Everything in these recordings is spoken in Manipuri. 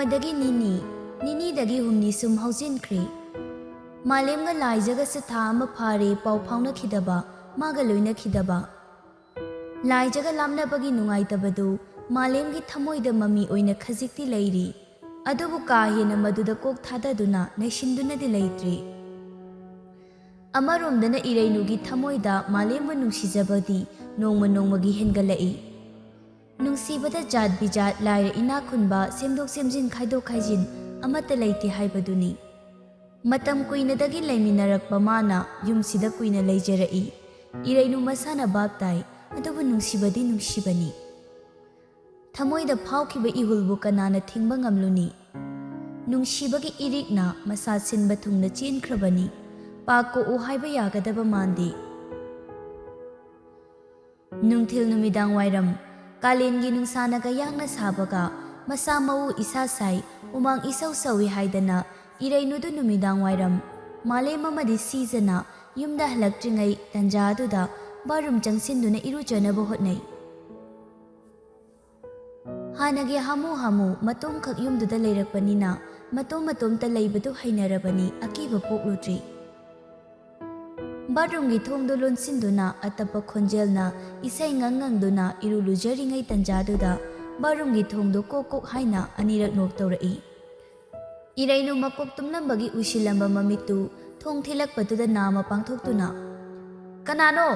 नोंमदगी निनी हुमनी सुम हौजिनख्री मालेमगा लाइजगसु था अमा फारे पाउ फाउनखिदबा मागा लोइनखिदबा लाइजगा लामनबगी नुंगाइतबदु मालेमगी थमोइदा ममी ओइना खजिक्ति लैरी अदुबु का हेना मदुदा कोक थाददुना नैशिंदुनदि लैत्रि अमरोमदना इरैनुगी थमोइदा मालेमबु नुंसिजबदी नोंमगी हेनगलई नुंसीबदा जात बिजात लाइरा इना खुनबा सेमदोक सेमजिन खाइदोक खाइजिन अमत लैते हाइबदुनी मतम कुइनदगी लैमिनरकपा माना युमसिदा कुइना लैजरई इरैनु मसाना बाप ताई अदुबु नुंसिबदी नुंसिबनी थमोइदा फाउखिबा इहुलबु कनाना थिंबा ngamluni नुंसिबगी इरिकना मसा सिनबा थुंगना चेनख्रबनी पाको उ हाइबा यागदबा मांदे नुंथिल नुमिदांग वाइरम कालेनगी नुंसानागा यांगना साबगा मसा मऊ इसा साई उमांग इसौ सवी हाइदना इरैनुदु नुमिदांग वाइरम मालेम अमदि सीजना युमदा हलक्ट्रिंगै तंजादुदा बारुम चंगसिनदुना इरुजनबो होतनै हानगी हामु मतोम खक युमदुदा लैरकपनिना मतोम ता लैबदु हैनरबनी अकीबा पोक्लुद्रि बाथरूम की थोंदो लोनसिंदुना अतप खोंजेलना इसै nganngangduna इरु लुजरिङै तंजादुदा बाथरूम की थोंदो कोक हाइना अनिरक नोक तौरई इरैनु मकोक तुमनबगी उशिलंबा ममितु थोंग थिलकपदुदा नाम पांथोक्तुना कनानो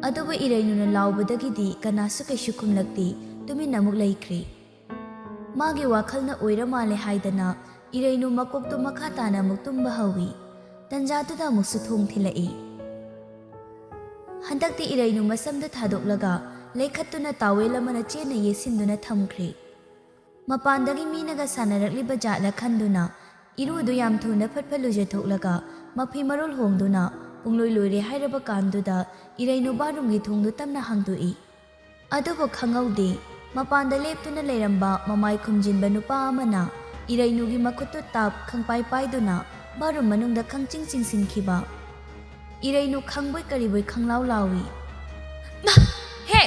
अदुबु इरैनुना लाउबदगिदी कनासु कैसु खुमलक्ति तुमिन अमुक लैख्री मागी वाखलना ओइरा माले हाइदना इरैनु मकोक तु मखा ताना मुक तुम्बा हवी तंजादुदा मुसु थोंग थिलई हंदक्ति इरैनु मसमदा थादोक्लगा लेखत्तुना तावेल अमना चेना येसिंदुना थमख्रे मपानदगी मीनगा सानरक्लिबा जातला खंदुना इरुदु याम थुना फटफलुजे थोक्लगा मफी मरोल होंदुना पुंगलोय लोइरे हाइरबा कांदुदा इरैनु बारुंगी थोंदु तमना हांगदुई अदुबु खंगौदे मपानदा लेप्तुना लेरंबा ममाय खुमजिनबा नुपा अमना इरैनुगी मखुत्तु ताप खंपाई पाइदुना बारूम मनुंगदा खंगचिंग चिंगसिनखिबा इरैनु खंगबोय करिबोय खंगलाव लावी हे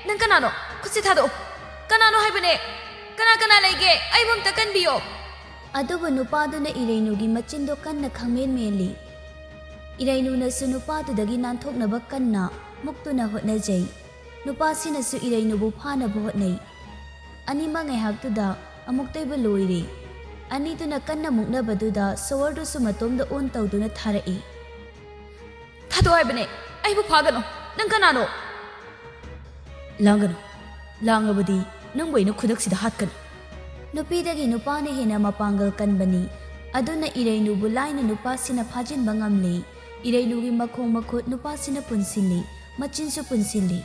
नंग कनानो खुसि थादो कनानो हाइबने कना लैगे आइबम तकनबियो अदुबु नुपादुना इरैनुगी मचिंदो कन्ना खंगमेन मेली इरैनुनसु नुपादुदगी नानथोकनबा कन्ना मुक्तुना होटनजै नुपासिनसु इरैनुबु फानबो होटनै अनिमा ngaihaktuda अमुक्तैबा लोइरे अनीदुना कन्ना मुक्नबदुदा सोवरदुसु मतोमदा ओन तौदुना थारई थादो हाइबने आइबु फागनो नंग कनानो लांगबदी नंगबोइना खुदक्सिदा हातकन नुपीदगी नुपाना हेना मपांगल कनबनी अदुना इरैनुबु लाइना नुपासिना फाजिनबा ngamle इरैनुगी मखोंग मखुत नुपासिना पुनसिल्ली मचिनसु पुनसिल्ली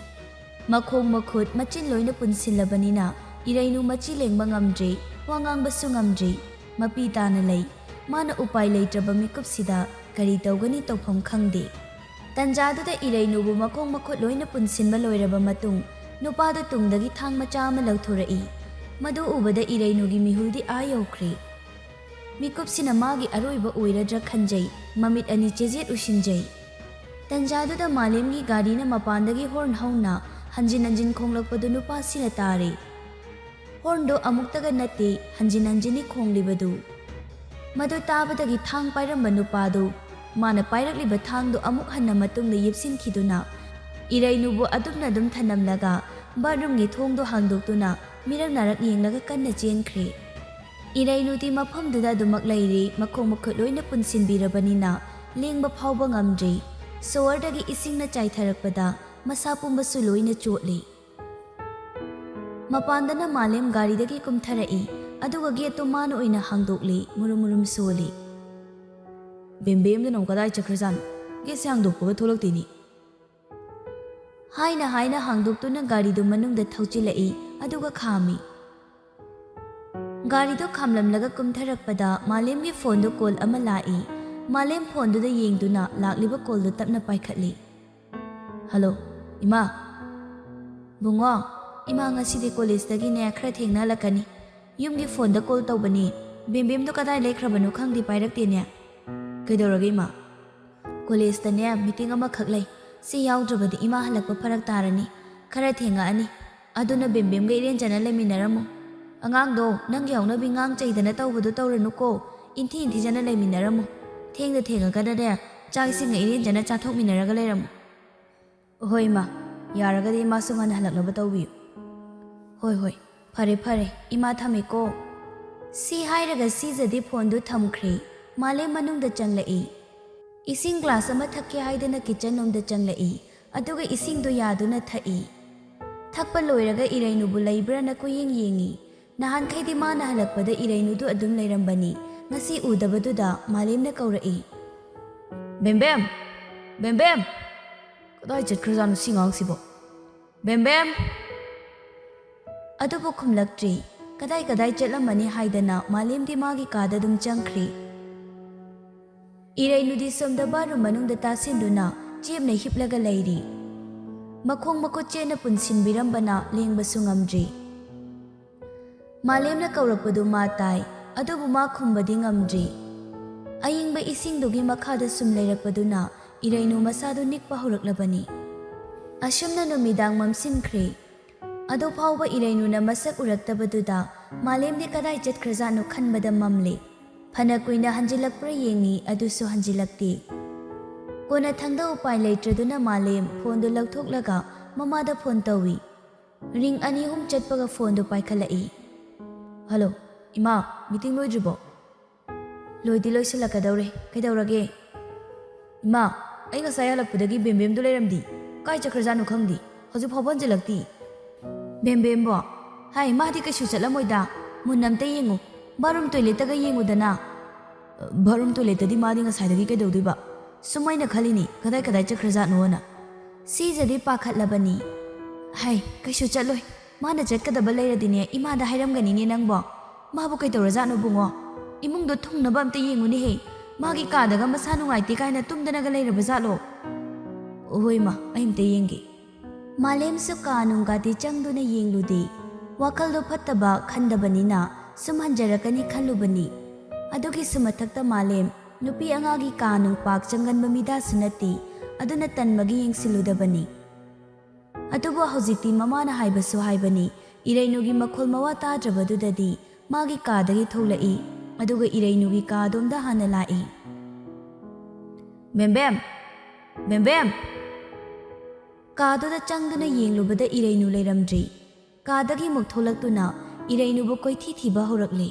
मखोंग मखुत मचिन लोइना पुनसिल्लबनिना इरैनु मची लेंबा ngamdre वांगांगबसु ngamdre मपी ताना लई माना उपाय लेत्रबा मिकुपसिदा करी तौगनी तौफम खंगदे तंजादुदा इरैनुबु मखोंग मखुत लोइना पुनसिनबा लोइरबा मतुंग नुपादु तुंगदगी थांग मचा अमा लौथोरई मदु उबदा इरैनुगी मिहुलदी आ यौख्रे मिकुपसिना मागी अरोइबा ओइरद्रा खंजै ममित अनि चेजेत उसिनजै तंजादुदा मालेमगी गाड़ीना मपानदगी हॉर्न हौना हंजिन खोंगलकपदु नुपासिना तारे हॉर्नदो अमुक्तगा नते हंजिनी खोंगलिबदु मदु ताबदगी थांग पाइरंबा नुपादु माना पाइरकलिबा थांगदो अमुक हन्ना मतुंगदा येपसिनखिदुना इरैनुबु अदुमना दुम थनमलगा बाथरूमगी थोंगदो हांगदोक्तुना मिरक नारक येंगलगा कन्ना चेनख्रे इरैनुदी मफमदुदा दुमक लैरे मखोंग मखुत लोइना पुनसिनबिरबनिना लेंबा फावबा ngamdre सोवरदगी इसिंगना चाइथरकपदा मसा पुंबसु लोइना चोटले मपानदना मालेम गाड़ीदगी कुमथरई अदुगा गेटो माना ओइना हांगदोक्ले मुरुम सोले बेमबेमदो नौ कदाय चक्रजान गेट से हांगदोक्पगा थोलक्तिनी हाइना हांगदोक्तुना गाड़ीदो मनुंगदा थौचिलई अदुगा खामी गाड़ीदो खामलमलगा कुमथरकपदा मालेमगी फोनदो कॉल अमा लाई मालेम फोनदुदा येंगदुना लाक्लिबा कॉलदो तपना पाइखतली हेलो इमा बुंगो इमा ngasi कॉलेजदगी ने खरा थेंगना लकनी युमगी फोनदा कॉल तौबनी बेमबेमदो कदाय लेख्रबनु खंगदि पाइरक्तेने कइदौरगे इमा कॉलेजदने मीटिंग अमा खक लै से याउद्रबदी इमा हलकपा फरक तारनी खरा थेंगा अनि अदुना बेमबेमगा इरेंजना लेमिनरमु ꯑꯉꯥꯡꯗꯣ ꯅꯪꯒꯤ ꯍꯧꯅꯕꯤ ꯉꯥꯡ ꯆꯩꯗꯅ ꯇꯧꯕꯗꯣ ꯇꯧꯔꯅꯨꯀꯣ ꯏꯟꯊꯤ ꯏꯟꯊꯤꯖꯅ ꯂꯩꯃꯤꯟꯅꯔꯝꯃꯨ ꯊꯦꯡꯗ ꯊꯦꯡꯉꯒꯅꯅꯦ ꯆꯥꯛ ꯏꯁꯤꯡꯒ ꯏꯔꯦꯟꯖꯅ ꯆꯥꯊꯣꯛꯃꯤꯟꯅꯔꯒ ꯂꯩꯔꯝꯃꯨ ꯍꯣꯏ ꯏꯃꯥ ꯌꯥꯔꯒꯗꯤ ꯏꯃꯥꯁꯨ ꯉꯟꯅ ꯍꯜꯂꯛꯅꯕ ꯇꯧꯕꯤꯌꯨ ꯍꯣꯏ ꯍꯣꯏ ꯐꯔꯦ ꯐꯔꯦ ꯏꯃꯥ ꯊꯝꯃꯦꯀꯣ ꯁꯤ ꯍꯥꯏꯔꯒ ꯁꯤꯖꯗꯤ ꯐꯣꯟꯗꯨ ꯊꯝꯈ꯭ꯔꯦ ꯃꯥꯂꯦꯝ ꯃꯅꯨꯡꯗ ꯆꯪꯂꯛꯏ ꯏꯁꯤꯡ ꯒ꯭ꯂꯥꯁ ꯑꯃ ꯊꯛꯀꯦ ꯍꯥꯏꯗꯅ ꯀꯤꯆꯟ ꯔꯣꯝꯗ ꯆꯪꯂꯛꯏ ꯑꯗꯨꯒ ꯏꯁꯤꯡꯗꯣ ꯌꯥꯗꯨꯅ ꯊꯛꯏ ꯊꯛꯄ ꯂꯣꯏꯔꯒ ꯏꯔꯩꯅꯨꯕꯨ ꯂꯩꯕ꯭ꯔꯥꯅ ꯀꯨꯌꯦꯡ ꯌꯦꯡꯉꯤ ꯅꯍꯥꯟꯈꯩꯗꯤ ꯃꯥꯅ ꯍꯜꯂꯛꯄꯗ ꯏꯔꯩꯅꯨꯗꯨ ꯑꯗꯨꯝ ꯂꯩꯔꯝꯕꯅꯤ ꯉꯁꯤ ꯎꯗꯕꯗꯨꯗ ꯃꯥꯂꯦꯝꯅ ꯀꯧꯔꯛꯏ ꯕꯦꯝꯕꯦꯝ ꯕꯦꯝꯕꯦꯝ ꯀꯗꯥꯏ ꯆꯠꯈ꯭ꯔꯖꯥꯠꯅꯣ ꯁꯤ ꯉꯥꯡꯁꯤꯕꯣ ꯕꯦꯝꯕꯦꯝ ꯑꯗꯨꯕꯨ ꯈꯨꯝꯂꯛꯇ꯭ꯔꯤ ꯀꯗꯥꯏ ꯀꯗꯥꯏ ꯆꯠꯂꯝꯃꯅꯤ ꯍꯥꯏꯗꯅ ꯃꯥꯂꯦꯝꯗꯤ ꯃꯥꯒꯤ ꯀꯥꯗ ꯑꯗꯨꯝ ꯆꯪꯈ꯭ꯔꯤ ꯏꯔꯩꯅꯨꯗꯤ ꯁꯣꯝꯗ ꯕꯥꯠꯔꯨꯝ ꯃꯅꯨꯡꯗ ꯇꯥꯁꯤꯟꯗꯨꯅ ꯆꯦꯞꯅ ꯍꯤꯞꯂꯒ ꯂꯩꯔꯤ ꯃꯈꯣꯡ ꯃꯈꯨꯠ ꯆꯦꯠꯅ ꯄꯨꯟꯁꯤꯟꯕꯤꯔꯝꯕꯅ ꯂꯦꯡꯕꯁꯨ ꯉꯝꯗ꯭ꯔꯤ ꯃꯥꯂꯦꯝꯅ ꯀꯧꯔꯛꯄꯗꯨ ꯃꯥ ꯇꯥꯏ ꯑꯗꯨꯕꯨ ꯃꯥ ꯈꯨꯝꯕꯗꯤ ꯉꯝꯗ꯭ꯔꯤ ꯑꯏꯪꯕ ꯏꯁꯤꯡꯗꯨꯒꯤ ꯃꯈꯥꯗ ꯁꯨꯝ ꯂꯩꯔꯛꯄꯗꯨꯅ ꯏꯔꯩꯅꯨ ꯃꯁꯥꯗꯨ ꯅꯤꯛꯄ ꯍꯧꯔꯛꯂꯕꯅꯤ ꯑꯁꯨꯝꯅ ꯅꯨꯃꯤꯗꯥꯡ ꯃꯝꯁꯤꯟꯈ꯭ꯔꯦ ꯑꯗꯨ ꯐꯥꯎꯕ ꯏꯔꯩꯅꯨꯅ ꯃꯁꯛ ꯎꯔꯛꯇꯕꯗꯨꯗ ꯃꯥꯂꯦꯝꯗꯤ ꯀꯗꯥꯏ ꯆꯠꯈ꯭ꯔꯖꯥꯠꯅꯣ ꯈꯟꯕꯗ ꯃꯝꯂꯦ ꯐꯅ ꯀꯨꯏꯅ ꯍꯟꯖꯤꯜꯂꯛꯄ꯭ꯔꯥ ꯌꯦꯡꯉꯤ ꯑꯗꯨꯁꯨ ꯍꯟꯖꯤꯜꯂꯛꯇꯦ ꯀꯣꯟꯅ ꯊꯪꯗ ꯎꯄꯥꯏ ꯂꯩꯇ꯭ꯔꯗꯨꯅ ꯃꯥꯂꯦꯝ ꯐꯣꯟꯗꯨ ꯂꯧꯊꯣꯛꯂꯒ ꯃꯃꯥꯗ ꯐꯣꯟ ꯇꯧꯏ ꯔꯤꯡ 2-3 ꯆꯠꯄꯒ ꯐꯣꯟꯗꯨ ꯄꯥꯏꯈꯠꯂꯛꯏ ꯍꯜꯂꯣ ꯏꯃꯥ ꯃꯤꯇꯤꯡ ꯂꯣꯏꯗ꯭ꯔꯤꯕꯣ ꯂꯣꯏꯗꯤ ꯂꯣꯏꯁꯤꯜꯂꯛꯀꯗꯧꯔꯦ ꯀꯩꯗꯧꯔꯒꯦ ꯏꯃꯥ ꯑꯩ ꯉꯁꯥꯏ ꯍꯜꯂꯛꯄꯗꯒꯤ ꯕꯦꯝꯕꯦꯝꯗꯨ ꯂꯩꯔꯝꯗꯤ ꯀꯥꯏ ꯆꯠꯈ꯭ꯔꯖꯥꯠꯅꯣ ꯈꯪꯗꯦ ꯍꯧꯖꯤꯛ ꯐꯥꯎꯕ ꯍꯟꯖꯤꯜꯂꯛꯇꯤ ꯕꯦꯝꯕꯦꯝꯕꯣ ꯍꯥꯏ ꯃꯥꯗꯤ ꯀꯩꯁꯨ ꯆꯠꯂꯝꯃꯣꯏꯗ ꯃꯨꯟꯅ ꯑꯝꯇ ꯌꯦꯡꯉꯨ ꯕꯥꯠꯔꯨꯝ ꯇꯣꯏꯂꯦꯠꯇꯒ ꯌꯦꯡꯉꯨꯗꯅ ꯕꯥꯠꯔꯨꯝ ꯇꯣꯏꯂꯦꯠꯇꯗꯤ ꯃꯥꯗꯤ ꯉꯁꯥꯏꯗꯒꯤ ꯀꯩꯗꯧꯗꯣꯏꯕ ꯁꯨꯝ ꯑꯩꯅ ꯈꯜꯂꯤꯅꯤ ꯀꯗꯥꯏ ꯀꯗꯥꯏ ꯆꯠꯈ꯭ꯔꯖꯥꯠꯅꯣꯅ ꯁꯤꯖꯗꯤ ꯄꯥꯈꯠꯂꯕꯅꯤ ꯍꯥꯏ ꯀꯩꯁꯨ ꯆꯠꯂꯣꯏ ꯃꯥꯅ ꯆꯠꯀꯗꯕ ꯂꯩꯔꯗꯤꯅꯦ ꯏꯃꯥꯗ ꯍꯥꯏꯔꯝꯒꯅꯤꯅꯦ ꯅꯪꯕꯣ ꯃꯥꯕꯨ ꯀꯩꯗꯧꯔꯖꯥꯠꯅꯣ ꯕꯨꯡꯉꯣ ꯏꯃꯨꯡꯗꯣ ꯊꯨꯡꯅꯕ ꯑꯝꯇ ꯌꯦꯡꯉꯨꯅꯦꯍꯦ ꯃꯥꯒꯤ ꯀꯥꯗꯒ ꯃꯁꯥ ꯅꯨꯡꯉꯥꯏꯇꯦ ꯀꯥꯏꯅ ꯇꯨꯝꯗꯅꯒ ꯂꯩꯔꯕ ꯖꯥꯠꯂꯣ ꯍꯣꯏ ꯃꯥ ꯑꯩ ꯑꯝꯇ ꯌꯦꯡꯒꯦ ꯃꯥꯂꯦꯝꯁꯨ ꯀꯥ ꯅꯨꯡꯒꯥꯗꯤ ꯆꯪꯗꯨꯅ ꯌꯦꯡꯂꯨꯗꯦ ꯋꯥꯈꯜꯗꯣ ꯐꯠꯇꯕ ꯈꯟꯗꯕꯅꯤꯅ ꯁꯨꯝ ꯍꯟꯖꯔꯛꯀꯅꯤ ꯈꯜꯂꯨꯕꯅꯤ ꯑꯗꯨꯒꯤꯁꯨ ꯃꯊꯛꯇ ꯃꯥꯂꯦꯝ ꯅꯨꯄꯤ ꯑꯉꯥꯡꯒꯤ ꯀꯥ ꯅꯨꯡ ꯄꯥꯛ ꯆꯪꯒꯟꯕ ꯃꯤꯗꯥꯁꯨ ꯅꯠꯇꯦ ꯑꯗꯨꯅ ꯇꯟꯕꯒꯤ ꯌꯦꯡꯁꯤꯜꯂꯨꯗꯕꯅꯤ ꯑꯗꯨꯕꯨ ꯍꯧꯖꯤꯛꯇꯤ ꯃꯃꯥꯅ ꯍꯥꯏꯕꯁꯨ ꯍꯥꯏꯕꯅꯤ ꯏꯔꯩꯅꯨꯒꯤ ꯃꯈꯣꯜ ꯃꯋꯥ ꯇꯥꯗ꯭ꯔꯕꯗꯨꯗꯗꯤ ꯃꯥꯒꯤ ꯀꯥꯗꯒꯤ ꯊꯣꯛꯂꯛꯏ ꯑꯗꯨꯒ ꯏꯔꯩꯅꯨꯒꯤ ꯀꯥꯗꯣꯝꯗ ꯍꯥꯟꯅ ꯂꯥꯛꯏ ꯕꯦꯝꯕꯦꯝ ꯕꯦꯝꯕꯦꯝ ꯀꯥꯗꯨꯗ ꯆꯪꯗꯨꯅ ꯌꯦꯡꯂꯨꯕꯗ ꯏꯔꯩꯅꯨ ꯂꯩꯔꯝꯗ꯭ꯔꯤ ꯀꯥꯗꯒꯤ ꯑꯃꯨꯛ ꯊꯣꯛꯂꯛꯇꯨꯅ ꯏꯔꯩꯅꯨꯕꯨ ꯀꯣꯏꯊꯤ ꯊꯤꯕ ꯍꯧꯔꯛꯂꯤ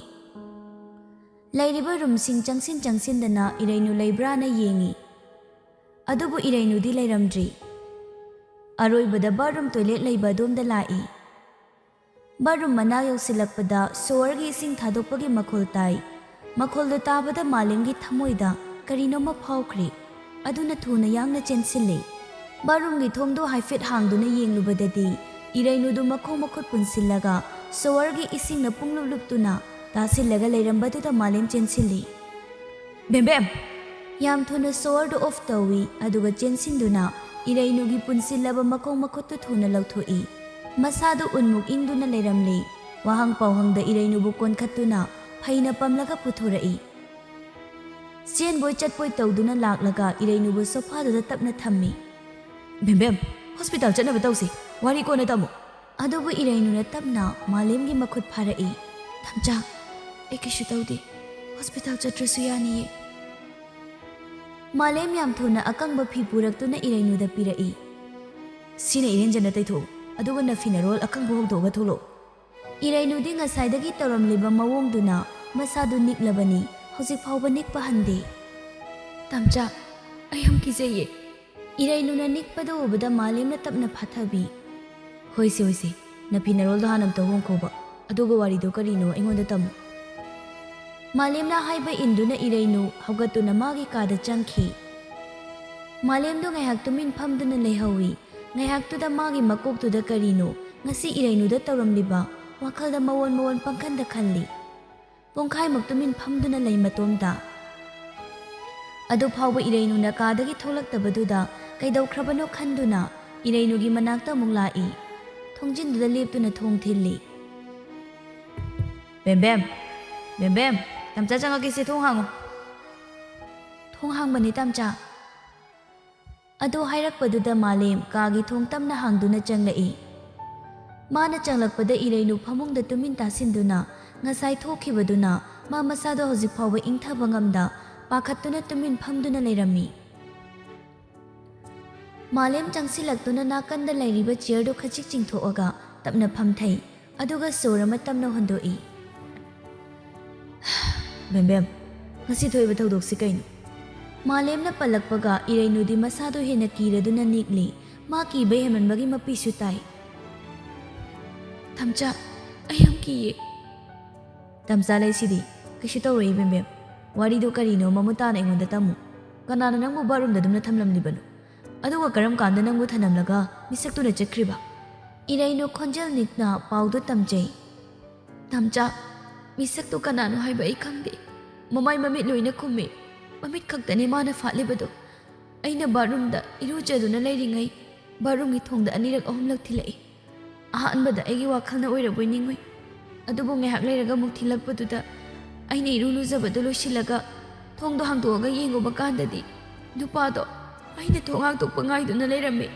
ꯂꯩꯔꯤꯕ ꯔꯨꯝꯁꯤꯡ ꯆꯪꯁꯤꯟꯗꯅ ꯏꯔꯩꯅꯨ ꯂꯩꯕ꯭ꯔꯥꯅ ꯌꯦꯡꯉꯤ ꯑꯗꯨꯕꯨ ꯏꯔꯩꯅꯨꯗꯤ ꯂꯩꯔꯝꯗ꯭ꯔꯤ ꯑꯔꯣꯏꯕꯗ ꯕꯥꯠꯔꯨꯝ ꯇꯣꯏꯂꯦꯠ ꯂꯩꯕ ꯑꯗꯣꯝꯗ ꯂꯥꯛꯏ ꯕꯥꯠꯔꯨꯝ ꯃꯅꯥꯛ ꯌꯧꯁꯤꯜꯂꯛꯄꯗ ꯁꯣꯋꯔꯒꯤ ꯏꯁꯤꯡ ꯊꯥꯗꯣꯛꯄꯒꯤ ꯃꯈꯣꯜ ꯇꯥꯏ ꯃꯈꯣꯜꯗꯨ ꯇꯥꯕꯗ ꯃꯥꯂꯦꯝꯒꯤ ꯊꯃꯣꯏꯗ ꯀꯔꯤꯅꯣꯃ ꯐꯥꯎꯈ꯭ꯔꯦ ꯑꯗꯨꯅ ꯊꯨꯅ ꯌꯥꯡꯅ ꯆꯦꯟꯁꯤꯜꯂꯤ ꯕꯥꯠꯔꯨꯝꯒꯤ ꯊꯣꯡꯗꯣ ꯍꯥꯏꯐꯦꯠ ꯍꯥꯡꯗꯨꯅ ꯌꯦꯡꯂꯨꯕꯗꯗꯤ ꯏꯔꯩꯅꯨꯗꯨ ꯃꯈꯣꯡ ꯃꯈꯨꯠ ꯄꯨꯟꯁꯤꯜꯂꯒ ꯁꯣꯋꯔꯒꯤ ꯏꯁꯤꯡꯅ ꯄꯨꯡꯂꯨꯞ ꯂꯨꯞꯇꯨꯅ ꯇꯥꯁꯤꯜꯂꯒ ꯂꯩꯔꯝꯕꯗꯨꯗ ꯃꯥꯂꯦꯝ ꯆꯦꯟꯁꯤꯜꯂꯤ ꯕꯦꯝꯕꯦꯝ ꯌꯥꯝ ꯊꯨꯅ ꯁꯣꯋꯔꯗꯨ ꯑꯣꯐ ꯇꯧꯏ ꯑꯗꯨꯒ ꯆꯦꯟꯁꯤꯟꯗꯨꯅ ꯏꯔꯩꯅꯨꯒꯤ ꯄꯨꯟꯁꯤꯜꯂꯕ ꯃꯈꯣꯡ ꯃꯈꯨꯠꯇꯨ ꯊꯨꯅ ꯂꯧꯊꯣꯛꯏ ꯃꯁꯥꯗꯨ ꯎꯟꯃꯨꯛ ꯏꯪꯗꯨꯅ ꯂꯩꯔꯝꯂꯤ ꯋꯥꯍꯪ ꯄꯥꯎꯍꯪꯗ ꯏꯔꯩꯅꯨꯕꯨ ꯀꯣꯟꯈꯠꯇꯨꯅ ꯐꯩꯅ ꯄꯝꯂꯒ ꯄꯨꯊꯣꯔꯛꯏ ꯆꯦꯟꯕꯣꯏ ꯆꯠꯄꯣꯏ ꯇꯧꯗꯨꯅ ꯂꯥꯛꯂꯒ ꯏꯔꯩꯅꯨꯕꯨ ꯁꯣꯐꯥꯗꯨꯗ ꯇꯞꯅ ꯊꯝꯃꯤ ꯕꯦꯝꯕꯦꯝ ꯍꯣꯁꯄꯤꯇꯥꯜ ꯆꯠꯅꯕ ꯇꯧꯁꯤ ꯋꯥꯔꯤ ꯀꯣꯟꯅ ꯇꯝꯃꯨ ꯑꯗꯨꯕꯨ ꯏꯔꯩꯅꯨꯅ ꯇꯞꯅ ꯃꯥꯂꯦꯝꯒꯤ ꯃꯈꯨꯠ ꯐꯥꯔꯛꯏ ꯊꯝꯆꯥ ꯑꯩ ꯀꯩꯁꯨ ꯇꯧꯗꯦ ꯍꯣꯁꯄꯤꯇꯥꯜ ꯆꯠꯇ꯭ꯔꯁꯨ ꯌꯥꯅꯤꯌꯦ ꯃꯥꯂꯦꯝ ꯌꯥꯝ ꯊꯨꯅ ꯑꯀꯪꯕ ꯐꯤ ꯄꯨꯔꯛꯇꯨꯅ ꯏꯔꯩꯅꯨꯗ ꯄꯤꯔꯛꯏ ꯁꯤꯅ ꯏꯔꯦꯟꯖꯅ ꯇꯩꯊꯣꯛꯎ ꯑꯗꯨꯒ ꯅꯐꯤꯅꯔꯣꯜ ꯑꯀꯪꯕ ꯍꯣꯡꯗꯣꯛꯑꯒ ꯊꯣꯛꯂꯛꯑꯣ ꯏꯔꯩꯅꯨꯗꯤ ꯉꯁꯥꯏꯗꯒꯤ ꯇꯧꯔꯝꯂꯤꯕ ꯃꯑꯣꯡꯗꯨꯅ ꯃꯁꯥꯗꯨ ꯅꯤꯛꯂꯕꯅꯤ ꯍꯧꯖꯤꯛ ꯐꯥꯎꯕ ꯅꯤꯛꯄ ꯍꯟꯗꯦ ꯇꯝꯆꯥ ꯑꯩ ꯌꯥꯝ ꯀꯤꯖꯩꯌꯦ ꯏꯔꯩꯅꯨꯅ ꯅꯤꯛꯄꯗ ꯎꯕꯗ ꯃꯥꯂꯦꯝꯅ ꯇꯞꯅ ꯐꯥꯊꯕꯤ ꯍꯣꯏꯁꯦ ꯍꯣꯏꯁꯦ ꯅꯐꯤꯅꯔꯣꯜꯗꯣ ꯍꯥꯟꯅ ꯑꯝꯇ ꯍꯣꯡꯈꯣꯕ ꯑꯗꯨꯒ ꯋꯥꯔꯤꯗꯣ ꯀꯔꯤꯅꯣ ꯑꯩꯉꯣꯟꯗ ꯇꯝꯃꯨ ꯃꯥꯂꯦꯝꯅ ꯍꯥꯏꯕ ꯏꯟꯗꯨꯅ ꯏꯔꯩꯅꯨ ꯍꯧꯒꯠꯇꯨꯅ ꯃꯥꯒꯤ ꯀꯥꯗ ꯆꯪꯈꯤ ꯃꯥꯂꯦꯝꯗꯣ ꯉꯥꯏꯍꯥꯛ ꯇꯨꯃꯤꯟ ꯐꯝꯗꯨꯅ ꯂꯩꯍꯧꯏ ꯉꯥꯏꯍꯥꯛꯇꯨꯗ ꯃꯥꯒꯤ ꯃꯀꯣꯛꯇꯨꯗ ꯀꯔꯤꯅꯣ ꯉꯁꯤ ꯏꯔꯩꯅꯨꯗ ꯇꯧꯔꯝꯂꯤꯕ ꯋꯥꯈꯜꯗ ꯃꯑꯣꯟ ꯄꯪꯈꯟꯗ ꯈꯜꯂꯤ ꯄꯨꯡꯈꯥꯏꯃꯨꯛ ꯇꯨꯃꯤꯟ ꯐꯝꯗꯨꯅ ꯂꯩ ꯃꯇꯣꯝꯗ ꯑꯗꯨ ꯐꯥꯎꯕ ꯏꯔꯩꯅꯨꯅ ꯀꯥꯗꯒꯤ ꯊꯣꯛꯂꯛꯇꯕꯗꯨꯗ ꯀꯩꯗꯧꯈ꯭ꯔꯕꯅꯣ ꯈꯟꯗꯨꯅ ꯏꯔꯩꯅꯨꯒꯤ ꯃꯅꯥꯛꯇ ꯑꯃꯨꯛ ꯂꯥꯛꯏ ꯊꯣꯡꯖꯤꯟꯗꯨꯗ ꯂꯦꯞꯇꯨꯅ ꯊꯣꯡ ꯊꯤꯜꯂꯤ ꯕꯦꯝꯕꯦꯝ ꯕꯦꯝꯕꯦꯝ ꯇꯝꯆꯥ ꯆꯪꯉꯛꯀꯦꯁꯦ ꯊꯣꯡ ꯍꯥꯡꯉꯨ ꯊꯣꯡ ꯍꯥꯡꯕꯅꯤ ꯇꯝꯆꯥ ꯑꯗꯨ ꯍꯥꯏꯔꯛꯄꯗꯨꯗ ꯃꯥꯂꯦꯝ ꯀꯥꯒꯤ ꯊꯣꯡ ꯇꯞꯅ ꯍꯥꯡꯗꯨꯅ ꯆꯪꯂꯛꯏ ꯃꯥꯅ ꯆꯪꯂꯛꯄꯗ ꯏꯔꯩꯅꯨ ꯐꯃꯨꯡꯗ ꯇꯨꯃꯤꯟ ꯇꯥꯁꯤꯟꯗꯨꯅ ꯉꯁꯥꯏ ꯊꯣꯛꯈꯤꯕꯗꯨꯅ ꯃꯥ ꯃꯁꯥꯗꯣ ꯍꯧꯖꯤꯛ ꯐꯥꯎꯕ ꯏꯪꯊꯕ ꯉꯝꯗ ꯄꯥꯈꯠꯇꯨꯅ ꯇꯨꯃꯤꯟ ꯐꯝꯗꯨꯅ ꯂꯩꯔꯝꯃꯤ꯫ ꯃꯥꯂꯦꯝ ꯆꯪꯁꯤꯜꯂꯛꯇꯨꯅ ꯅꯥꯀꯟꯗ ꯂꯩꯔꯤꯕ ꯆꯤꯌꯔꯗꯨ ꯈꯖꯤꯛ ꯆꯤꯡꯊꯣꯛꯑꯒ ꯇꯞꯅ ꯐꯝꯊꯩ, ꯑꯗꯨꯒ ꯁꯣꯔ ꯑꯃ ꯇꯞꯅ ꯍꯣꯟꯗꯣꯛꯏ꯫ ꯕꯦꯝꯕꯦꯝ, ꯉꯁꯤ ꯊꯣꯛꯏꯕ ꯊꯧꯗꯣꯛꯁꯤ ꯀꯩꯅꯣ? ꯃꯥꯂꯦꯝꯅ ꯄꯜꯂꯛꯄꯒ ꯏꯔꯩꯅꯨꯗꯤ ꯃꯁꯥꯗꯣ ꯍꯦꯟꯅ ꯀꯤꯔꯗꯨꯅ ꯅꯤꯛꯂꯤ꯫ ꯃꯥ ꯀꯤꯕ ꯍꯦꯟꯃꯟꯕꯒꯤ ꯃꯄꯤꯁꯨ ꯇꯥꯏ꯫ ꯇꯝꯆꯥ, ꯑꯩ ꯌꯥꯝ ꯀꯤꯌꯦ꯫ ꯇꯝꯆꯥ ꯂꯩꯁꯤꯗꯤ ꯀꯩꯁꯨ ꯇꯧꯔꯣꯏ ꯕꯦꯝꯕꯦꯝ, ꯋꯥꯔꯤꯗꯣ ꯀꯔꯤꯅꯣ ꯃꯃꯨꯠ ꯇꯥꯅ ꯑꯩꯉꯣꯟꯗ ꯇꯝꯃꯨ꯫ ꯀꯅꯥꯅ ꯅꯪꯕꯨ ꯕꯥꯠꯔꯨꯝꯗ ꯑꯗꯨꯝꯅ ꯊꯝꯂꯝꯂꯤꯕꯅꯣ? ꯑꯗꯨꯒ ꯀꯔꯝ ꯀꯥꯟꯗ ꯅꯪꯕꯨ ꯊꯅꯝꯂꯒ ꯃꯤꯁꯛꯇꯨꯅ ꯆꯠꯈ꯭ꯔꯤꯕ? ꯏꯔꯩꯅꯨ ꯈꯣꯟꯖꯦꯜ ꯅꯤꯛꯅ ꯄꯥꯎꯗꯨ ꯇꯝꯖꯩ꯫ ꯇꯝꯆꯥ, ꯃꯤꯁꯛꯇꯨ ꯀꯅꯥꯅꯣ ꯍꯥꯏꯕ ꯑꯩ ꯈꯪꯗꯦ꯫ ꯃꯃꯥꯏ ꯃꯃꯤꯠ ꯂꯣꯏꯅ ꯈꯨꯝꯃꯤ, ꯃꯃꯤꯠ ꯈꯛꯇꯅꯦ ꯃꯥꯅ ꯐꯥꯠꯂꯤꯕꯗꯣ꯫ ꯑꯩꯅ ꯕꯥꯠꯔꯨꯝꯗ ꯏꯔꯨꯖꯗꯨꯅ ꯂꯩꯔꯤꯉꯩ ꯕꯥꯠꯔꯨꯝꯒꯤ ꯊꯣꯡꯗ ꯑꯅꯤꯔꯛ ꯑꯍꯨꯝꯂꯛ ꯊꯤꯜꯂꯛꯏ꯫ ꯑꯍꯥꯟꯕꯗ ꯑꯩꯒꯤ ꯋꯥꯈꯜꯅ ꯑꯣꯏꯔꯕꯣꯏ ꯅꯤꯡꯉꯨꯏ, ꯑꯗꯨꯕꯨ ꯉꯥꯏꯍꯥꯛ ꯂꯩꯔꯒ ꯑꯃꯨꯛ ꯊꯤꯜꯂꯛꯄꯗꯨꯗ ꯑꯩꯅ ꯏꯔꯨ ꯂꯨꯖꯕꯗꯨ ꯂꯣꯏꯁꯤꯜꯂꯒ ꯊꯣꯡꯗꯣ ꯍꯥꯡꯗꯣꯛꯑꯒ ꯌꯦꯡꯉꯨꯕ ꯀꯥꯟꯗꯗꯤ ꯅꯨꯄꯥꯗꯣ ꯑꯩꯅ ꯊꯣꯡ ꯍꯥꯡꯗꯣꯛꯄ ꯉꯥꯏꯗꯨꯅ ꯂꯩꯔꯝꯃꯤ꯫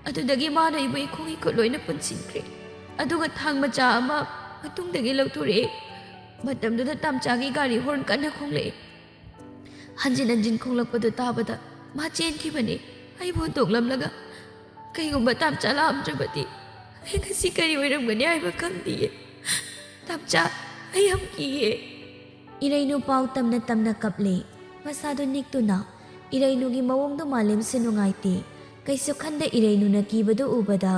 ꯑꯗꯨꯗꯒꯤ ꯃꯥꯅ ꯑꯩꯕꯨ ꯏꯈꯣꯡ ꯏꯈꯨꯠ ꯂꯣꯏꯅ ꯄꯨꯟꯁꯤꯟꯈ꯭ꯔꯦ, ꯑꯗꯨꯒ ꯊꯥꯡ ꯃꯆꯥ ꯑꯃ ꯃꯇꯨꯡꯗꯒꯤ ꯂꯧꯊꯣꯔꯛꯑꯦ꯫ ꯃꯇꯝꯗꯨꯗ ꯇꯝꯆꯥꯒꯤ ꯒꯥꯔꯤ ꯍꯣꯔꯟ ꯀꯟꯅ ꯈꯣꯡꯂꯛꯑꯦ꯫ ꯍꯟꯖꯤꯟ ꯍꯟꯖꯤൻ ꯈꯣꯡꯂꯛꯄꯗꯨ ꯇꯥꯕꯗ ꯃꯥ ꯆꯦꯟꯈꯤꯕꯅꯤ ꯑꯩꯕꯨ ꯍꯨꯟꯇꯣꯛꯂꯝꯂꯒ꯫ ꯀꯩꯒꯨꯝꯕ ꯇꯝꯆꯥ ꯂꯥꯛꯑꯝꯗ꯭ꯔꯕꯗꯤ ꯑꯩ ꯉꯁꯤ ꯀꯔꯤ ꯑꯣꯏꯔꯝꯒꯅꯤ ꯍꯥꯏꯕ ꯈꯪꯗꯤꯌꯦ꯫ ꯇꯝꯆꯥ, ꯑꯩ ꯌꯥꯝ ꯀꯤꯌꯦ꯫ ꯏꯔꯩꯅꯨ ꯄꯥꯎ ꯇꯝꯅ ꯇꯝꯅ ꯀꯞꯂꯦ, ꯃꯁꯥꯗꯨ ꯅꯤꯛꯇꯨꯅ꯫ ꯏꯔꯩꯅꯨꯒꯤ ꯃꯑꯣꯡꯗꯨ ꯃꯥꯂꯦꯝꯁꯨ ꯅꯨꯡꯉꯥꯏꯇꯦ꯫ ꯀꯩꯁꯨ ꯈꯟꯗ ꯏꯔꯩꯅꯨꯅ ꯀꯤꯕꯗꯨ ꯎꯕꯗ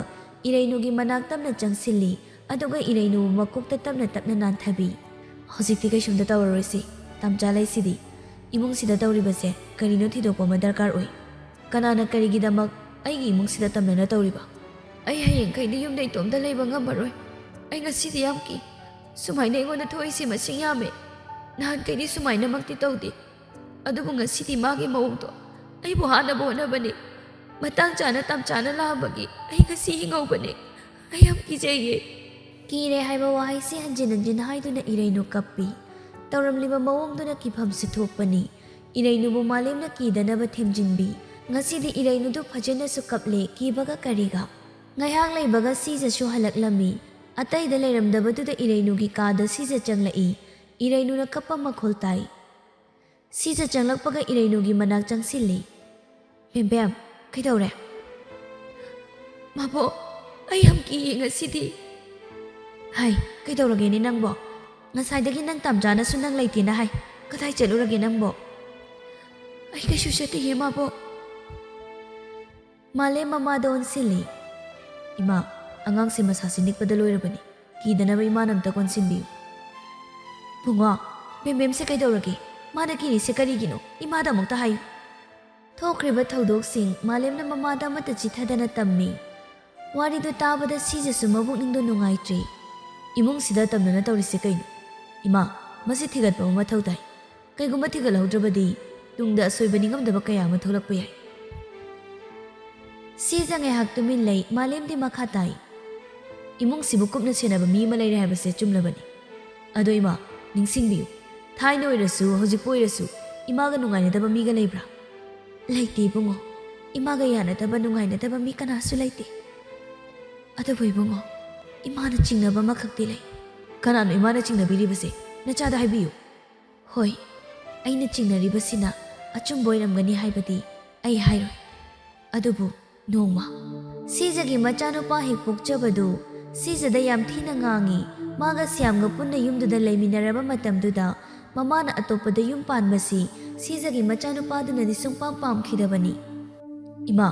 ꯏꯔꯩꯅꯨꯒꯤ ꯃꯅꯥꯛ ꯇꯞꯅ ꯆꯪꯁꯤꯜꯂꯤ, ꯑꯗꯨꯒ ꯏꯔꯩꯅꯨꯕꯨ ꯃꯀꯣꯛꯇ ꯇꯞꯅ ꯇꯞꯅ ꯅꯥꯟꯊꯕꯤ꯫ ꯍꯧꯖꯤꯛꯇꯤ ꯀꯩꯁꯨꯝꯇ ꯇꯧꯔꯔꯣꯏꯁꯤ, ꯇꯝꯆꯥ ꯂꯩꯁꯤꯗꯤ꯫ ꯏꯃꯨꯡꯁꯤꯗ ꯇꯧꯔꯤꯕꯁꯦ ꯀꯔꯤꯅꯣ ꯊꯤꯗꯣꯛꯄ ꯑꯃ ꯗꯔꯀꯥꯔ ꯑꯣꯏ꯫ ꯀꯅꯥꯅ ꯀꯔꯤꯒꯤꯗꯃꯛ ꯑꯩꯒꯤ ꯏꯃꯨꯡꯁꯤꯗ ꯇꯝꯅꯅ ꯇꯧꯔꯤꯕ? ꯑꯩ ꯍꯌꯦꯡꯈꯩꯗꯤ ꯌꯨꯝꯗ ꯏꯇꯣꯝꯇ ꯂꯩꯕ ꯉꯝꯃꯔꯣꯏ꯫ ꯑꯩ ꯉꯁꯤꯗꯤ ꯌꯥꯝ ꯀꯤ꯫ ꯁꯨꯃꯥꯏꯅ ꯑꯩꯉꯣꯟꯗ ꯊꯣꯛꯏꯁꯤ ꯃꯁꯤꯡ ꯌꯥꯝꯃꯦ꯫ ꯅꯍꯥꯟꯈꯩꯗꯤ ꯁꯨꯃꯥꯏꯅꯃꯛꯇꯤ ꯇꯧꯗꯦ, ꯑꯗꯨꯕꯨ ꯉꯁꯤꯗꯤ ꯃꯥꯒꯤ ꯃꯑꯣꯡꯗꯣ ꯑꯩꯕꯨ ꯍꯥꯠꯅꯕ ꯍꯣꯠꯅꯕꯅꯤ꯫ ꯃꯇꯥꯡ ꯆꯥꯅ ꯇꯝꯆꯥꯅ ꯂꯥꯛꯑꯝꯕꯒꯤ ꯑꯩ ꯉꯁꯤ ꯍꯤꯡꯍꯧꯕꯅꯦ꯫ ꯑꯩ ꯌꯥꯝ ꯀꯤꯖꯩꯌꯦ꯫ ꯀꯤꯔꯦ ꯍꯥꯏꯕ ꯋꯥꯍꯩꯁꯤ ꯍꯟꯖꯤꯟ ꯍꯟꯖꯤꯟ ꯍꯥꯏꯗꯨꯅ ꯏꯔꯩꯅꯨ ꯀꯞꯄꯤ꯫ ꯇꯧꯔꯝꯂꯤꯕ ꯃꯑꯣꯡꯗꯨꯅ ꯀꯤꯐꯝꯁꯨ ꯊꯣꯛꯄꯅꯤ꯫ ꯏꯔꯩꯅꯨꯕꯨ ꯃꯥꯂꯦꯝꯅ ꯀꯤꯗꯅꯕ ꯊꯦꯝꯖꯤꯟꯕꯤ꯫ ꯉꯁꯤꯗꯤ ꯏꯔꯩꯅꯨꯗꯨ ꯐꯖꯅꯁꯨ ꯀꯞꯂꯦ, ꯀꯤꯕꯒ ꯀꯔꯤꯒ꯫ ꯉꯥꯏꯍꯥꯛ ꯂꯩꯕꯒ ꯁꯤꯖꯁꯨ ꯍꯜꯂꯛꯂꯝꯃꯤ꯫ ꯑꯇꯩꯗ ꯂꯩꯔꯝꯗꯕꯗꯨꯗ ꯏꯔꯩꯅꯨꯒꯤ ꯀꯥꯗ ꯁꯤꯖ ꯆꯪꯂꯛꯏ꯫ ꯏꯔꯩꯅꯨꯅ ꯀꯞꯄ ꯃꯈꯣꯜ ꯇꯥꯏ꯫ ꯁꯤꯖ ꯆꯪꯂꯛꯄꯒ ꯏꯔꯩꯅꯨꯒꯤ ꯃꯅꯥꯛ ꯆꯪꯁꯤꯜꯂꯤ꯫ ꯕꯦꯝꯕꯦꯝ, ꯀꯩꯗꯧꯔꯦ? ꯃꯕꯣꯛ, ꯑꯩ ꯌꯥꯝ ꯀꯤꯌꯦ ꯉꯁꯤꯗꯤ꯫ ꯍꯥꯏ, ꯀꯩꯗꯧꯔꯒꯦꯅꯦ ꯅꯪꯕꯣ? ꯉꯁꯥꯏꯗꯒꯤ ꯅꯪ ꯇꯝꯆꯥꯅꯁꯨ ꯅꯪ ꯂꯩꯇꯦꯅ ꯍꯥꯏ꯫ ꯀꯗꯥꯏ ꯆꯠꯂꯨꯔꯒꯦ ꯅꯪꯕꯣ? ꯑꯩ ꯀꯩꯁꯨ ꯆꯠꯇꯦꯌꯦ ꯃꯕꯣꯛ꯫ ꯃꯥꯂꯦꯝ ꯃꯃꯥꯗ ꯑꯣꯟꯁꯤꯜꯂꯤ꯫ ꯏꯃꯥ, ꯑꯉꯥꯡꯁꯦ ꯃꯁꯥꯁꯤ ꯅꯤꯛꯄꯗ ꯂꯣꯏꯔꯕꯅꯤ, ꯀꯤꯗꯅꯕ ꯏꯃꯥꯅ ꯑꯝꯇ ꯀꯣꯟꯁꯤꯟꯕꯤꯌꯨ꯫ ꯕꯨꯡꯉꯣ, ꯕꯦꯝꯕꯦꯝꯁꯦ ꯀꯩꯗꯧꯔꯒꯦ? ꯃꯥꯅ ꯀꯤꯔꯤꯁꯦ ꯀꯔꯤꯒꯤꯅꯣ? ꯏꯃꯥꯗ ꯑꯃꯨꯛꯇ ꯍꯥꯏꯌꯨ꯫ ꯊꯣꯛꯈ꯭ꯔꯤꯕ ꯊꯧꯗꯣꯛꯁꯤꯡ ꯃꯥꯂꯦꯝꯅ ꯃꯃꯥꯗ ꯑꯃꯠꯇ ꯆꯤꯊꯗꯅ ꯇꯝꯃꯤ꯫ ꯋꯥꯔꯤꯗꯨ ꯇꯥꯕꯗ ꯁꯤꯖꯁꯨ ꯃꯕꯨꯛꯅꯤꯡꯗꯣ ꯅꯨꯡꯉꯥꯏꯇ꯭ꯔꯤ꯫ ꯏꯃꯨꯡꯁꯤꯗ ꯇꯝꯅꯅ ꯇꯧꯔꯤꯁꯦ ꯀꯩꯅꯣ? ꯏꯃꯥ, ꯃꯁꯤ ꯊꯤꯒꯠꯄ ꯑꯃ ꯃꯊꯧ ꯇꯥꯏ꯫ ꯀꯩꯒꯨꯝꯕ ꯊꯤꯒꯠꯍꯧꯗ꯭ꯔꯕꯗꯤ ꯇꯨꯡꯗ ꯑꯁꯣꯏꯕ ꯅꯤꯡꯉꯝꯗꯕ ꯀꯌꯥ ꯑꯃ ꯊꯣꯛꯂꯛꯄ ꯌꯥꯏ꯫ ꯁꯤꯖ ꯉꯥꯏꯍꯥꯛ ꯇꯨꯃꯤꯟ ꯂꯩ, ꯃꯥꯂꯦꯝꯗꯤ ꯃꯈꯥ ꯇꯥꯏ꯫ ꯏꯃꯨꯡꯁꯤꯕꯨ ꯀꯨꯞꯅ ꯁꯦꯟꯅꯕ ꯃꯤ ꯑꯃ ꯂꯩꯔꯦ ꯍꯥꯏꯕꯁꯦ ꯆꯨꯝꯂꯕꯅꯤ꯫ ꯑꯗꯣ ꯏꯃꯥ, ꯅꯤꯡꯁꯤꯡꯕꯤꯌꯨ, ꯊꯥꯏꯅ ꯑꯣꯏꯔꯁꯨ ꯍꯧꯖꯤꯛꯄꯨ ꯑꯣꯏꯔꯁꯨ ꯏꯃꯥꯒ ꯅꯨꯡꯉꯥꯏꯅꯗꯕ ꯃꯤꯒ ꯂꯩꯕ꯭ꯔꯥ? ꯂꯩꯇꯦ ꯏꯕꯨꯡꯉꯣ, ꯏꯃꯥꯒ ꯌꯥꯅꯗꯕ ꯅꯨꯡꯉꯥꯏꯅꯗꯕ ꯃꯤ ꯀꯅꯥꯁꯨ ꯂꯩꯇꯦ꯫ ꯑꯗꯨꯕꯨ ꯏꯕꯨꯡꯉꯣ, ꯏꯃꯥꯅ ꯆꯤꯡꯅꯕ ꯑꯃꯈꯛꯇꯤ ꯂꯩ꯫ ꯀꯅꯥꯅꯣ ꯏꯃꯥꯅ ꯆꯤꯡꯅꯕꯤꯔꯤꯕꯁꯦ? ꯅꯆꯥꯗ ꯍꯥꯏꯕꯤꯌꯨ꯫ ꯍꯣꯏ, ꯑꯩꯅ ꯆꯤꯡꯅꯔꯤꯕꯁꯤꯅ ꯑꯆꯨꯝꯕ ꯑꯣꯏꯔꯝꯒꯅꯤ ꯍꯥꯏꯕꯗꯤ ꯑꯩ ꯍꯥꯏꯔꯣꯏ, ꯑꯗꯨꯕꯨ ꯅꯣꯡꯃ ꯁꯤꯖꯒꯤ ꯃꯆꯥꯅꯨꯄꯥ ꯍꯦꯛ ꯄꯣꯛꯆꯕꯗꯨ ꯁꯤꯖꯗ ꯌꯥꯝ ꯊꯤꯅ ꯉꯥꯡꯏ꯫ ꯃꯥꯒ ꯁ꯭ꯌꯥꯝꯒ ꯄꯨꯟꯅ ꯌꯨꯝꯗꯨꯗ ꯂꯩꯃꯤꯟꯅꯔꯕ ꯃꯇꯝꯗꯨꯗ ꯃꯃꯥꯅ ꯑꯇꯣꯞꯄꯗ ꯌꯨꯝ ꯄꯥꯟꯕꯁꯤ ꯁꯤꯖꯒꯤ ꯃꯆꯥꯅꯨꯄꯥꯗꯨꯅꯗꯤ ꯁꯨꯡꯄꯥꯝ ꯄꯥꯝꯈꯤꯗꯕꯅꯤ꯫ ꯏꯃꯥ,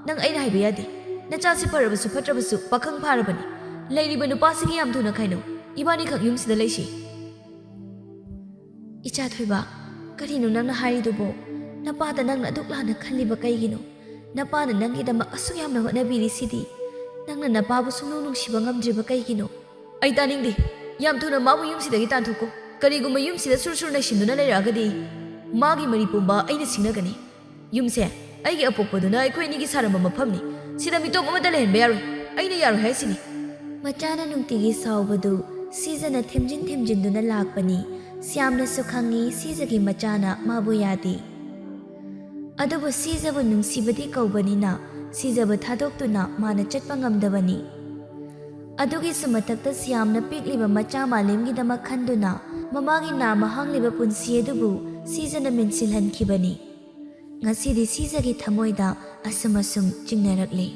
ꯅꯪ ꯑꯩꯅ ꯍꯥꯏꯕ ꯌꯥꯗꯦ꯫ ꯅꯆꯥꯁꯤ ꯐꯔꯕꯁꯨ ꯐꯠꯇ꯭ꯔꯕꯁꯨ ꯄꯥꯈꯪ ꯐꯥꯔꯕꯅꯤ꯫ ꯂꯩꯔꯤꯕ ꯅꯨꯄꯥꯁꯤꯒꯤ ꯌꯥꯝ ꯊꯨꯅ ꯈꯥꯏꯅꯧ꯫ ꯏꯕꯥꯅꯤꯈꯛ ꯌꯨꯝꯁꯤꯗ ꯂꯩꯁꯤ꯫ ꯏꯆꯥ ꯊꯣꯏꯕ, ꯀꯔꯤꯅꯣ ꯅꯪꯅ ꯍꯥꯏꯔꯤꯗꯨꯕꯣ? ꯅꯄꯥꯗ ꯅꯪꯅ ꯑꯗꯨꯛ ꯂꯥꯟꯅ ꯈꯜꯂꯤꯕ ꯀꯩꯒꯤꯅꯣ? ꯅꯄꯥꯅ ꯅꯪꯒꯤꯗꯃꯛ ꯑꯁꯨꯛ ꯌꯥꯝꯅ ꯍꯣꯠꯅꯕꯤꯔꯤꯁꯤꯗꯤ ꯅꯪꯅ ꯅꯄꯥꯕꯨ ꯁꯨꯡꯅꯨꯡ ꯅꯨꯡꯁꯤꯕ ꯉꯝꯗ꯭ꯔꯤꯕ ꯀꯩꯒꯤꯅꯣ? ꯑꯩ ꯇꯥꯅꯤꯡꯗꯦ꯫ ꯌꯥꯝ ꯊꯨꯅ ꯃꯥꯕꯨ ꯌꯨꯝꯁꯤꯗꯒꯤ ꯇꯥꯟꯊꯣꯛꯀꯣ꯫ ꯀꯔꯤꯒꯨꯝꯕ ꯌꯨꯝꯁꯤꯗ ꯁꯨꯔ ꯅꯩꯁꯤꯟꯗꯨꯅ ꯂꯩꯔꯛꯑꯒꯗꯤ ꯃꯥꯒꯤ ꯃꯔꯤ ꯄꯨꯝꯕ ꯑꯩꯅ ꯁꯤꯡꯅꯒꯅꯤ꯫ ꯌꯨꯝꯁꯦ ꯑꯩꯒꯤ ꯑꯄꯣꯛꯄꯗꯨꯅ ꯑꯩꯈꯣꯏ ꯑꯅꯤꯒꯤ ꯁꯥꯔꯝꯕ ꯃꯐꯝꯅꯤ꯫ ꯁꯤꯗ ꯃꯤꯇꯣꯞ ꯑꯃꯠꯇ ꯂꯩꯍꯟꯕ ꯌꯥꯔꯣꯏ꯫ ꯑꯩꯅ ꯌꯥꯔꯣꯏ ꯍꯥꯏꯁꯤꯅꯤ꯫ ꯃꯆꯥꯅ ꯅꯨꯡꯇꯤꯒꯤ ꯁꯥꯎꯕꯗꯨ ꯁꯤꯖꯅ ꯊꯦꯝꯖꯤꯟ ꯊꯦꯝꯖꯤꯟꯗꯨꯅ ꯂꯥꯛꯄꯅꯤ꯫ ꯁ꯭ꯌꯥꯝꯅꯁꯨ ꯈꯪꯏ ꯁꯤꯖꯒꯤ ꯃꯆꯥꯅ ꯃꯥꯕꯨ ꯌꯥꯗꯦ꯫ ꯑꯗꯨꯕꯨ ꯁꯤꯖꯕꯨ ꯅꯨꯡꯁꯤꯕꯗꯤ ꯀꯧꯕꯅꯤꯅ ꯁꯤꯖꯕꯨ ꯊꯥꯗꯣꯛꯇꯨꯅ ꯃꯥꯅ ꯆꯠꯄ ꯉꯝꯗꯕꯅꯤ꯫ ꯑꯗꯨꯒꯤꯁꯨ ꯃꯊꯛꯇ ꯌꯥꯝꯅ ꯄꯤꯛꯂꯤꯕ ꯃꯆꯥ ꯃꯥꯂꯦꯝꯒꯤꯗꯃꯛ ꯈꯟꯗꯨꯅ ꯃꯃꯥꯒꯤ ꯅꯥꯝꯃ ꯍꯥꯡꯂꯤꯕ ꯄꯨꯟꯁꯤ ꯑꯗꯨꯕꯨ ꯁꯤꯖꯅ ꯃꯦꯟꯁꯤꯜꯍꯟꯈꯤꯕꯅꯤ꯫ ꯉꯁꯤꯗꯤ ꯁꯤꯖꯒꯤ ꯊꯃꯣꯏꯗ ꯑꯁꯨꯝ ꯆꯤꯡꯅꯔꯛꯂꯤ꯫